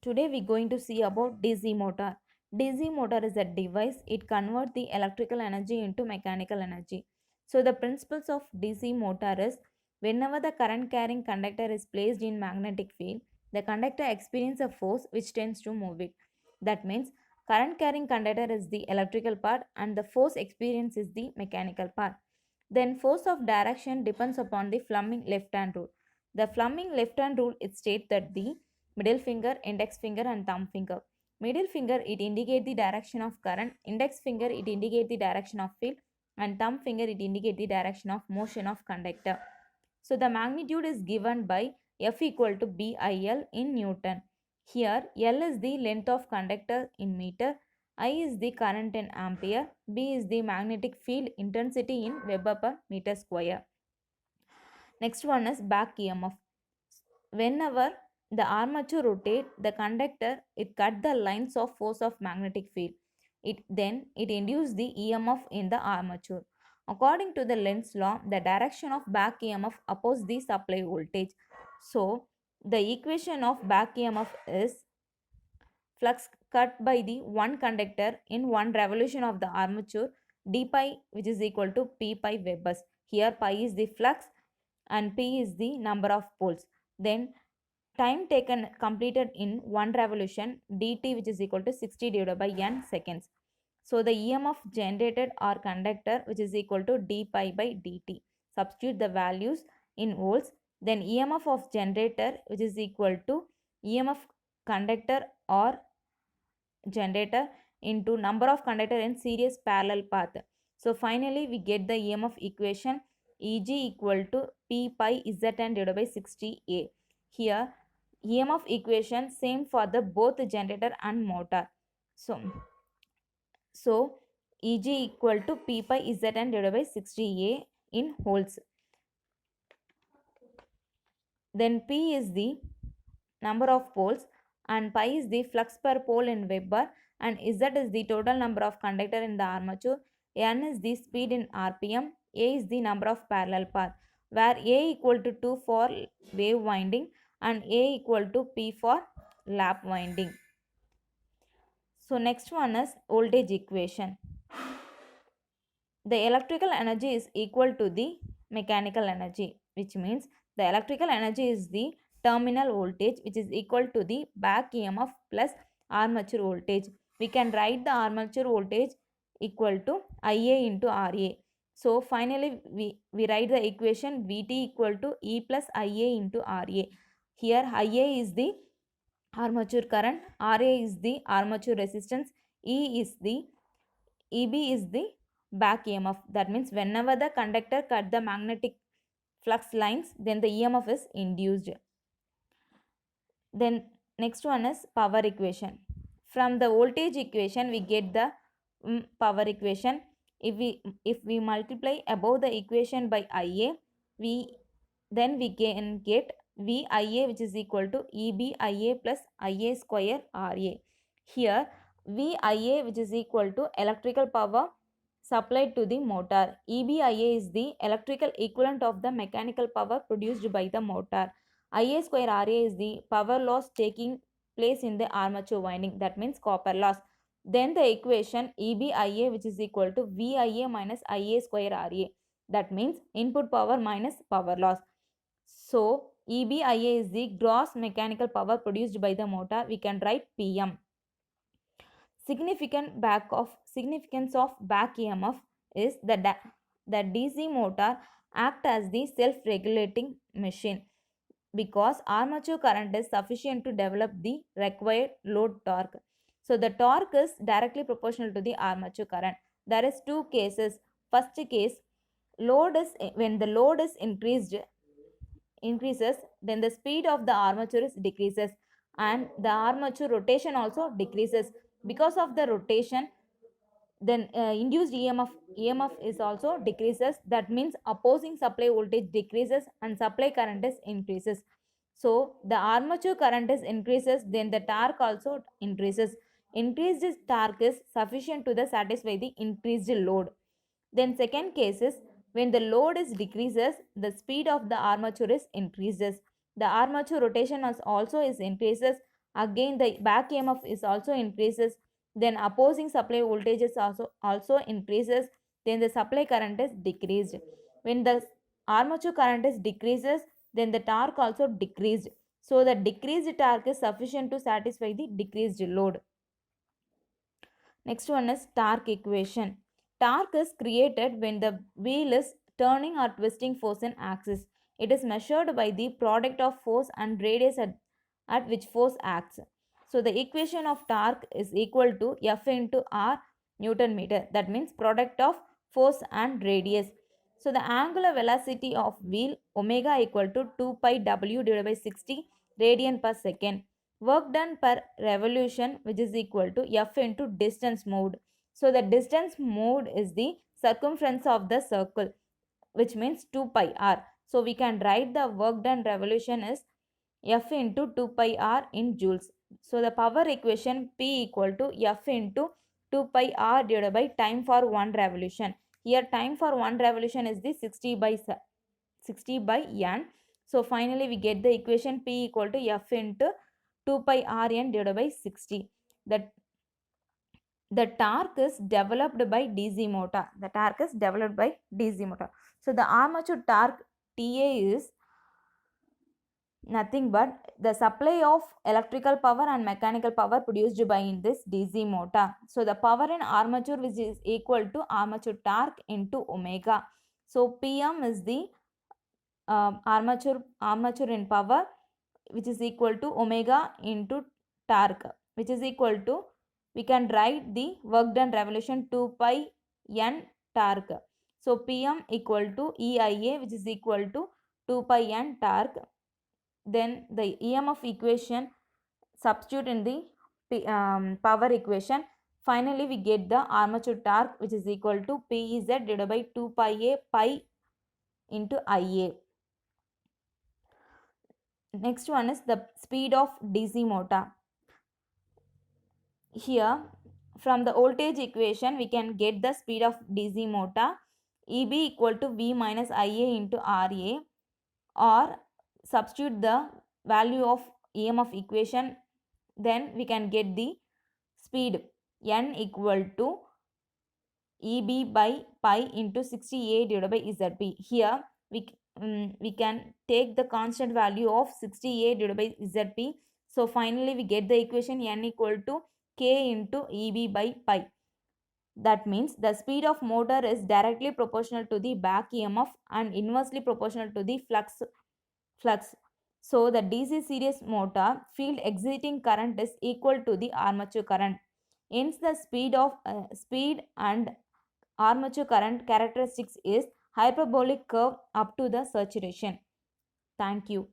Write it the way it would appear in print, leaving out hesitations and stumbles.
Today we're going to see about DC motor. DC motor is a device, it converts the electrical energy into mechanical energy. So the principles of DC motor is whenever the current carrying conductor is placed in magnetic field, the conductor experiences a force which tends to move it. That means current carrying conductor is the electrical part and the force experienced is the mechanical part. Then force of direction depends upon the Fleming left hand rule. The Fleming left hand rule it states that the middle finger, index finger and thumb finger. Middle finger it indicates the direction of current, index finger it indicates the direction of field and thumb finger it indicates the direction of motion of conductor. So the magnitude is given by F equal to BIL in Newton. Here L is the length of conductor in meter, I is the current in ampere, B is the magnetic field intensity in Weber per meter square. Next one is back EMF. Whenever the armature rotates, the conductor it cut the lines of force of magnetic field. It induces the EMF in the armature. According to the Lenz's law, the direction of back EMF opposes the supply voltage. So the equation of back EMF is flux cut by the one conductor in one revolution of the armature d pi, which is equal to p pi Webers. Here pi is the flux and p is the number of poles. Then time taken completed in one revolution dt, which is equal to 60 divided by n seconds. So the EMF generated or conductor, which is equal to d pi by dt. Substitute the values in volts. Then EMF of generator, which is equal to EMF conductor or generator into number of conductor in series parallel path. So finally we get the EMF equation Eg equal to P pi Zn divided by 60A. Here EMF equation same for the both generator and motor. So Eg equal to P pi Zn divided by 60A in volts. Then P is the number of poles and pi is the flux per pole in Weber and Z is the total number of conductor in the armature, N is the speed in RPM, A is the number of parallel path, where A equal to 2 for wave winding and A equal to P for lap winding. So next one is voltage equation. The electrical energy is equal to the mechanical energy, which means the electrical energy is the terminal voltage, which is equal to the back EMF plus armature voltage. We can write the armature voltage equal to IA into RA. So finally we write the equation VT equal to E plus IA into RA. Here IA is the armature current, RA is the armature resistance, EB is the back EMF. That means whenever the conductor cut the magnetic flux lines, then the EMF is induced. Then next one is power equation. From the voltage equation we get the power equation. If we multiply above the equation by IA, then we can get VIA, which is equal to EBIA plus IA square RA. Here VIA, which is equal to electrical power supplied to the motor. EBIA is the electrical equivalent of the mechanical power produced by the motor. IA square RA is the power loss taking place in the armature winding, that means copper loss. Then the equation EBIA, which is equal to VIA minus IA square RA, that means input power minus power loss. So EBIA is the gross mechanical power produced by the motor. We can write PM. Significance of back EMF is that the DC motor act as the self-regulating machine because armature current is sufficient to develop the required load torque. So the torque is directly proportional to the armature current. There is two cases. First case, when the load is increases, then the speed of the armature is decreases and the armature rotation also decreases. Because of the rotation, then induced EMF is also decreases. That means opposing supply voltage decreases and supply current is increases. So the armature current is increases, then the torque also increases. Increased torque is sufficient to satisfy the increased load. Then second case is when the load is decreases, the speed of the armature is increases. The armature rotation also is increases again the back EMF is also increases, then opposing supply voltages also increases, then the supply current is decreased. When the armature current is decreases, then the torque also decreased. So the decreased torque is sufficient to satisfy the decreased load. Next one is torque equation. Torque is created when the wheel is turning or twisting force in axis. It is measured by the product of force and radius at which force acts. So the equation of torque is equal to F into R Newton meter. That means product of force and radius. So the angular velocity of wheel omega equal to 2 pi W divided by 60 radian per second. Work done per revolution, which is equal to F into distance moved. So the distance moved is the circumference of the circle, which means 2 pi r. So we can write the work done revolution is F into 2 pi r in joules. So the power equation P equal to F into 2 pi r divided by time for one revolution. Here time for one revolution is the 60 by n. So finally we get the equation P equal to F into 2 pi Rn divided by 60. The torque is developed by DC motor. The torque is developed by DC motor. So the armature torque TA is nothing but the supply of electrical power and mechanical power produced by in this DC motor. So the power in armature, which is equal to armature torque into omega. So PM is the armature in power, which is equal to omega into torque, which is equal to, we can write the work done revolution 2 pi n torque. So PM equal to EIA, which is equal to 2 pi n torque. Then the EMF equation substitute in the power equation. Finally we get the armature torque, which is equal to PZ divided by 2 pi A pi into IA. Next one is the speed of DC motor. Here from the voltage equation we can get the speed of DC motor EB equal to V minus IA into RA, or substitute the value of EMF equation, then we can get the speed N equal to EB by pi into 60A divided by ZP. Here we can take the constant value of 60A divided by ZP. So finally we get the equation N equal to K into EB by pi. That means the speed of motor is directly proportional to the back EMF and inversely proportional to the flux. So the DC series motor field exciting current is equal to the armature current. Hence the speed and armature current characteristics is hyperbolic curve up to the saturation. Thank you.